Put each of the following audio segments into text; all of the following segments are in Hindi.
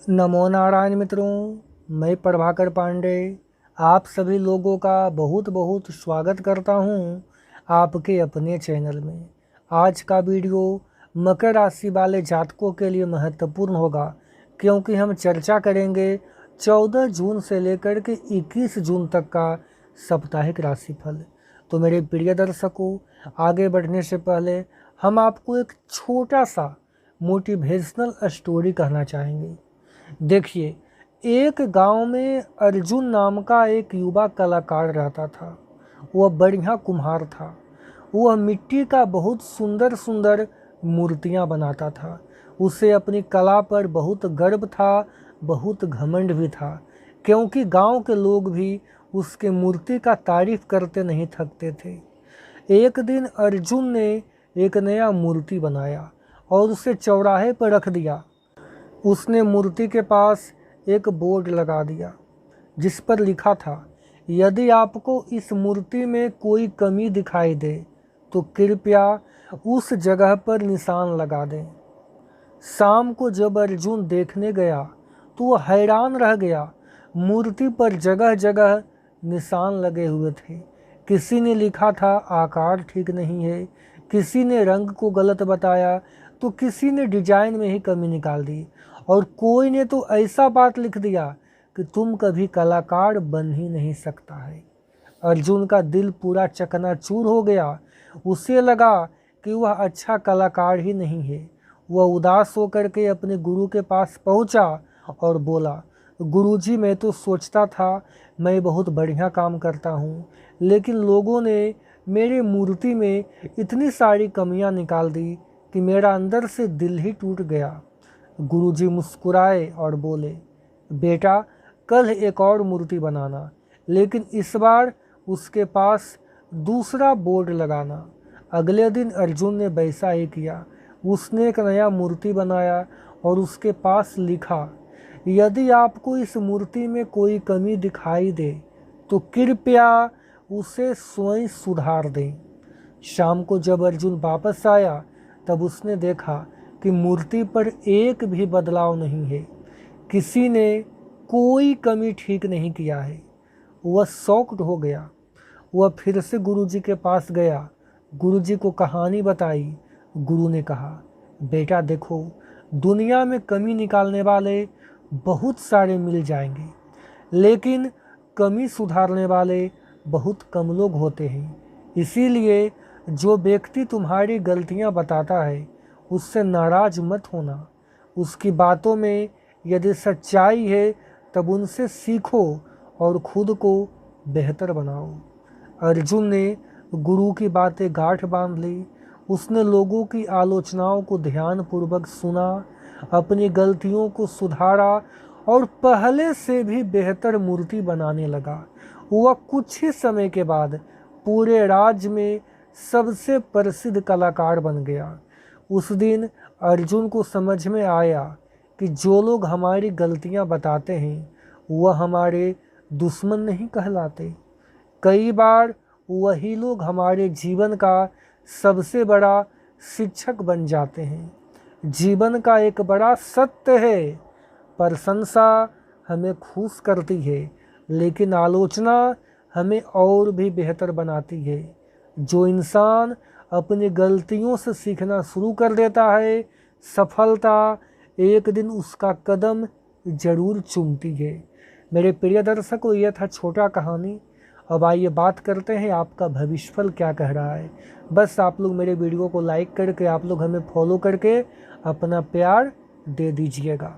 नमो नारायण मित्रों, मैं प्रभाकर पांडे आप सभी लोगों का बहुत बहुत स्वागत करता हूं आपके अपने चैनल में। आज का वीडियो मकर राशि वाले जातकों के लिए महत्वपूर्ण होगा, क्योंकि हम चर्चा करेंगे 14 जून से लेकर के 21 जून तक का साप्ताहिक राशिफल। तो मेरे प्रिय दर्शकों, आगे बढ़ने से पहले हम आपको एक छोटा सा मोटिवेशनल स्टोरी कहना चाहेंगे। देखिए, एक गांव में अर्जुन नाम का एक युवा कलाकार रहता था। वह बढ़िया कुम्हार था। वह मिट्टी का बहुत सुंदर सुंदर मूर्तियां बनाता था। उसे अपनी कला पर बहुत गर्व था, बहुत घमंड भी था, क्योंकि गांव के लोग भी उसके मूर्ति का तारीफ करते नहीं थकते थे। एक दिन अर्जुन ने एक नया मूर्ति बनाया और उसे चौराहे पर रख दिया। उसने मूर्ति के पास एक बोर्ड लगा दिया जिस पर लिखा था, यदि आपको इस मूर्ति में कोई कमी दिखाई दे तो कृपया उस जगह पर निशान लगा दें। शाम को जब अर्जुन देखने गया तो वह हैरान रह गया। मूर्ति पर जगह जगह निशान लगे हुए थे। किसी ने लिखा था आकार ठीक नहीं है, किसी ने रंग को गलत बताया, तो किसी ने डिजाइन में ही कमी निकाल दी, और कोई ने तो ऐसा बात लिख दिया कि तुम कभी कलाकार बन ही नहीं सकता है। अर्जुन का दिल पूरा चकनाचूर हो गया। उसे लगा कि वह अच्छा कलाकार ही नहीं है। वह उदास होकर के अपने गुरु के पास पहुंचा और बोला, गुरुजी, मैं तो सोचता था मैं बहुत बढ़िया काम करता हूँ, लेकिन लोगों ने मेरी मूर्ति में इतनी सारी कमियां निकाल दी कि मेरा अंदर से दिल ही टूट गया। गुरुजी मुस्कुराए और बोले, बेटा, कल एक और मूर्ति बनाना, लेकिन इस बार उसके पास दूसरा बोर्ड लगाना। अगले दिन अर्जुन ने वैसा ही किया। उसने एक नया मूर्ति बनाया और उसके पास लिखा, यदि आपको इस मूर्ति में कोई कमी दिखाई दे तो कृपया उसे स्वयं सुधार दें। शाम को जब अर्जुन वापस आया तब उसने देखा कि मूर्ति पर एक भी बदलाव नहीं है। किसी ने कोई कमी ठीक नहीं किया है। वह शॉक्ड हो गया। वह फिर से गुरुजी के पास गया। गुरुजी को कहानी बताई। गुरु ने कहा, बेटा देखो, दुनिया में कमी निकालने वाले बहुत सारे मिल जाएंगे, लेकिन कमी सुधारने वाले बहुत कम लोग होते हैं। इसीलिए जो व्यक्ति तुम्हारी गलतियां बताता है उससे नाराज मत होना। उसकी बातों में यदि सच्चाई है तब उनसे सीखो और खुद को बेहतर बनाओ। अर्जुन ने गुरु की बातें गांठ बांध ली। उसने लोगों की आलोचनाओं को ध्यानपूर्वक सुना, अपनी गलतियों को सुधारा और पहले से भी बेहतर मूर्ति बनाने लगा। वह कुछ ही समय के बाद पूरे राज्य में सबसे प्रसिद्ध कलाकार बन गया। उस दिन अर्जुन को समझ में आया कि जो लोग हमारी गलतियां बताते हैं वह हमारे दुश्मन नहीं कहलाते। कई बार वही लोग हमारे जीवन का सबसे बड़ा शिक्षक बन जाते हैं। जीवन का एक बड़ा सत्य है, प्रशंसा हमें खुश करती है, लेकिन आलोचना हमें और भी बेहतर बनाती है। जो इंसान अपनी गलतियों से सीखना शुरू कर देता है, सफलता एक दिन उसका कदम जरूर चूमती है। मेरे प्रिय दर्शकों, यह था छोटा कहानी। अब आइए बात करते हैं आपका भविष्यफल क्या कह रहा है। बस आप लोग मेरे वीडियो को लाइक करके, आप लोग हमें फॉलो करके अपना प्यार दे दीजिएगा।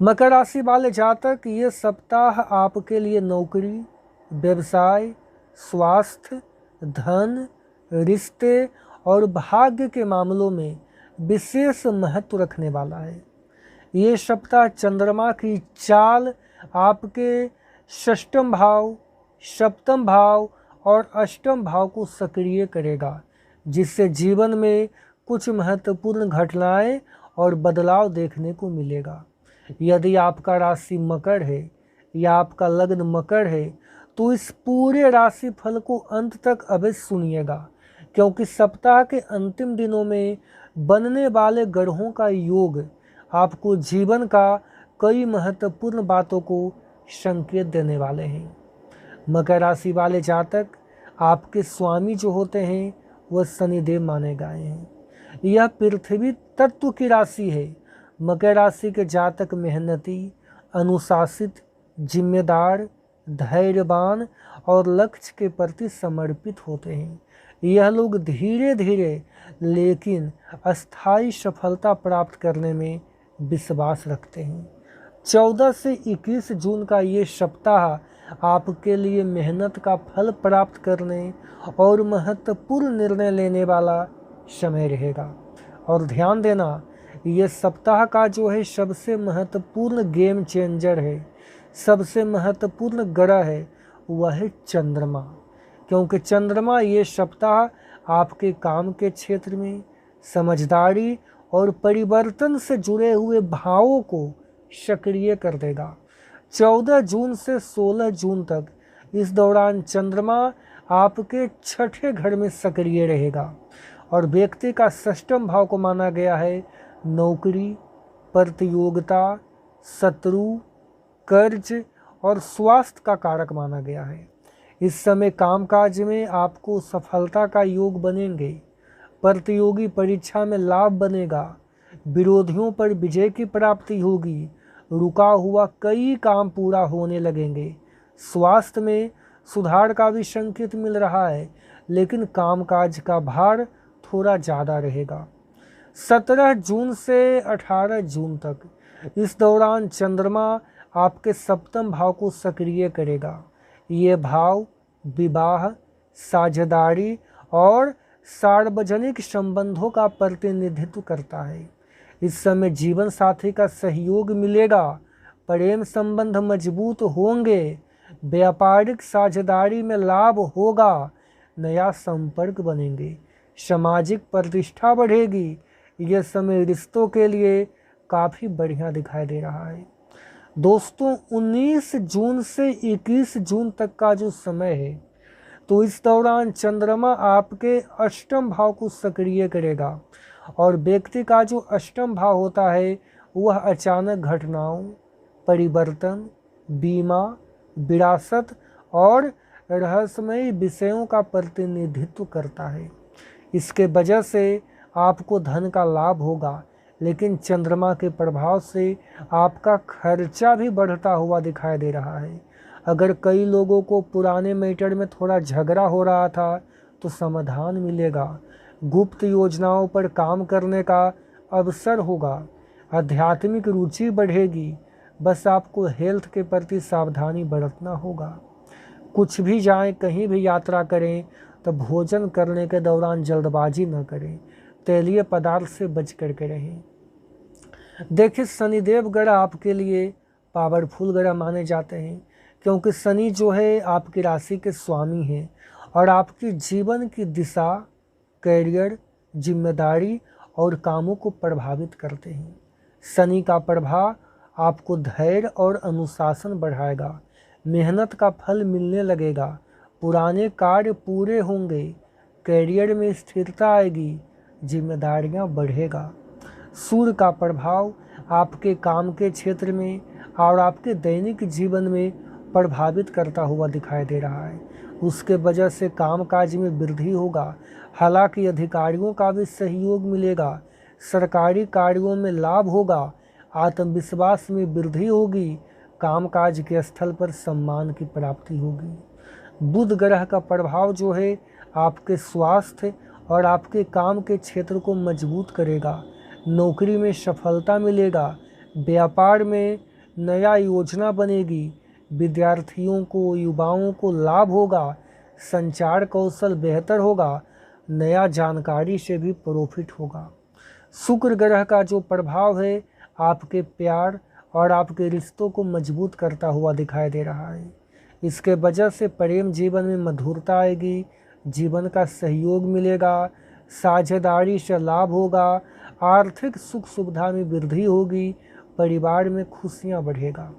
मकर राशि वाले जातक, ये सप्ताह आपके लिए नौकरी, व्यवसाय, स्वास्थ्य, धन, रिश्ते और भाग्य के मामलों में विशेष महत्व रखने वाला है। ये सप्ताह चंद्रमा की चाल आपके षष्ठम भाव, सप्तम भाव और अष्टम भाव को सक्रिय करेगा, जिससे जीवन में कुछ महत्वपूर्ण घटनाएं और बदलाव देखने को मिलेगा। यदि आपका राशि मकर है या आपका लग्न मकर है तो इस पूरे राशि फल को अंत तक अवश्य सुनिएगा, क्योंकि सप्ताह के अंतिम दिनों में बनने वाले ग्रहों का योग आपको जीवन का कई महत्वपूर्ण बातों को संकेत देने वाले हैं। मकर राशि वाले जातक, आपके स्वामी जो होते हैं वह शनिदेव माने गए हैं। यह पृथ्वी तत्व की राशि है। मकर राशि के जातक मेहनती, अनुशासित, जिम्मेदार, धैर्यवान और लक्ष्य के प्रति समर्पित होते हैं। यह लोग धीरे धीरे लेकिन अस्थायी सफलता प्राप्त करने में विश्वास रखते हैं। 14 से 21 जून का ये सप्ताह आपके लिए मेहनत का फल प्राप्त करने और महत्वपूर्ण निर्णय लेने वाला समय रहेगा। और ध्यान देना, ये सप्ताह का जो है सबसे महत्वपूर्ण गेम चेंजर है, सबसे महत्वपूर्ण ग्रह है, वह है चंद्रमा। क्योंकि चंद्रमा ये सप्ताह आपके काम के क्षेत्र में समझदारी और परिवर्तन से जुड़े हुए भावों को सक्रिय कर देगा। 14 जून से 16 जून तक इस दौरान चंद्रमा आपके छठे घर में सक्रिय रहेगा और व्यक्ति का षष्ठम भाव को माना गया है नौकरी, प्रतियोगिता, शत्रु, कर्ज और स्वास्थ्य का कारक माना गया है। इस समय कामकाज में आपको सफलता का योग बनेंगे, प्रतियोगी परीक्षा में लाभ बनेगा, विरोधियों पर विजय की प्राप्ति होगी, रुका हुआ कई काम पूरा होने लगेंगे। स्वास्थ्य में सुधार का भी संकेत मिल रहा है, लेकिन कामकाज का भार थोड़ा ज़्यादा रहेगा। 17 जून से 18 जून तक इस दौरान चंद्रमा आपके सप्तम भाव को सक्रिय करेगा। ये भाव विवाह, साझेदारी और सार्वजनिक संबंधों का प्रतिनिधित्व करता है। इस समय जीवन साथी का सहयोग मिलेगा, प्रेम संबंध मजबूत होंगे, व्यापारिक साझेदारी में लाभ होगा, नया संपर्क बनेंगे, सामाजिक प्रतिष्ठा बढ़ेगी। यह समय रिश्तों के लिए काफ़ी बढ़िया दिखाई दे रहा है। दोस्तों, 19 जून से 21 जून तक का जो समय है, तो इस दौरान चंद्रमा आपके अष्टम भाव को सक्रिय करेगा और व्यक्ति का जो अष्टम भाव होता है वह अचानक घटनाओं, परिवर्तन, बीमा, विरासत और रहस्यमयी विषयों का प्रतिनिधित्व करता है। इसके वजह से आपको धन का लाभ होगा, लेकिन चंद्रमा के प्रभाव से आपका खर्चा भी बढ़ता हुआ दिखाई दे रहा है। अगर कई लोगों को पुराने मैटर में थोड़ा झगड़ा हो रहा था तो समाधान मिलेगा। गुप्त योजनाओं पर काम करने का अवसर होगा। आध्यात्मिक रुचि बढ़ेगी। बस आपको हेल्थ के प्रति सावधानी बरतना होगा। कुछ भी जाएं, कहीं भी यात्रा करें तो भोजन करने के दौरान जल्दबाजी न करें। तैलीय पदार्थ से बच करके रहें। देखिए, शनिदेव ग्रह आपके लिए पावरफुल ग्रह माने जाते हैं, क्योंकि शनि जो है आपकी राशि के स्वामी हैं और आपकी जीवन की दिशा, कैरियर, जिम्मेदारी और कामों को प्रभावित करते हैं। शनि का प्रभाव आपको धैर्य और अनुशासन बढ़ाएगा। मेहनत का फल मिलने लगेगा। पुराने कार्य पूरे होंगे। कैरियर में स्थिरता आएगी। जिम्मेदारियां बढ़ेगा। सूर्य का प्रभाव आपके काम के क्षेत्र में और आपके दैनिक जीवन में प्रभावित करता हुआ दिखाई दे रहा है। उसके वजह से कामकाज में वृद्धि होगा। हालांकि अधिकारियों का भी सहयोग मिलेगा। सरकारी कार्यों में लाभ होगा। आत्मविश्वास में वृद्धि होगी। कामकाज के स्थल पर सम्मान की प्राप्ति होगी। बुध ग्रह का प्रभाव जो है आपके स्वास्थ्य और आपके काम के क्षेत्र को मजबूत करेगा। नौकरी में सफलता मिलेगा। व्यापार में नया योजना बनेगी। विद्यार्थियों को, युवाओं को लाभ होगा। संचार कौशल बेहतर होगा। नया जानकारी से भी प्रॉफिट होगा। शुक्र ग्रह का जो प्रभाव है आपके प्यार और आपके रिश्तों को मजबूत करता हुआ दिखाई दे रहा है। इसके वजह से प्रेम जीवन में मधुरता आएगी। जीवन का सहयोग मिलेगा। साझेदारी से लाभ होगा। आर्थिक सुख सुविधा में वृद्धि होगी। परिवार में खुशियां बढ़ेगा।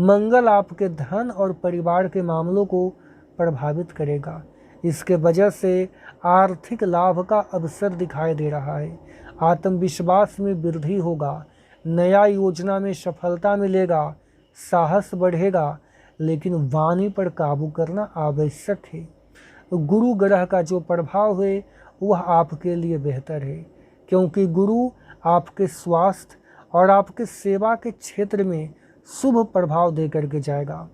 मंगल आपके धन और परिवार के मामलों को प्रभावित करेगा। इसके वजह से आर्थिक लाभ का अवसर दिखाई दे रहा है। आत्मविश्वास में वृद्धि होगा। नया योजना में सफलता मिलेगा, साहस बढ़ेगा, लेकिन वाणी पर काबू करना आवश्यक है। गुरु ग्रह का जो प्रभाव है वह आपके लिए बेहतर है, क्योंकि गुरु आपके स्वास्थ्य और आपके सेवा के क्षेत्र में शुभ प्रभाव दे करके जाएगा।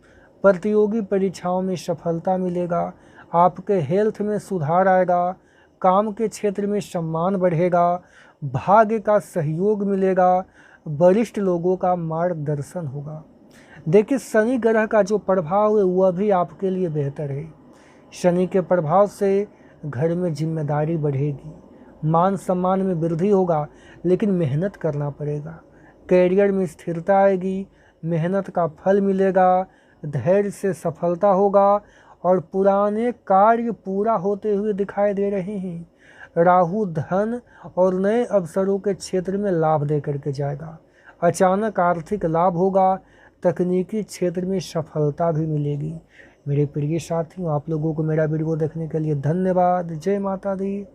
प्रतियोगी परीक्षाओं में सफलता मिलेगा, आपके हेल्थ में सुधार आएगा, काम के क्षेत्र में सम्मान बढ़ेगा, भाग्य का सहयोग मिलेगा, वरिष्ठ लोगों का मार्गदर्शन होगा। देखिए, शनि ग्रह का जो प्रभाव है वह भी आपके लिए बेहतर है। शनि के प्रभाव से घर में जिम्मेदारी बढ़ेगी, मान सम्मान में वृद्धि होगा, लेकिन मेहनत करना पड़ेगा। कैरियर में स्थिरता आएगी, मेहनत का फल मिलेगा, धैर्य से सफलता होगा और पुराने कार्य पूरा होते हुए दिखाई दे रहे हैं। राहु धन और नए अवसरों के क्षेत्र में लाभ दे करके जाएगा। अचानक आर्थिक लाभ होगा, तकनीकी क्षेत्र में सफलता भी मिलेगी। मेरे प्रिय साथियों, आप लोगों को मेरा वीडियो देखने के लिए धन्यवाद। जय माता दी।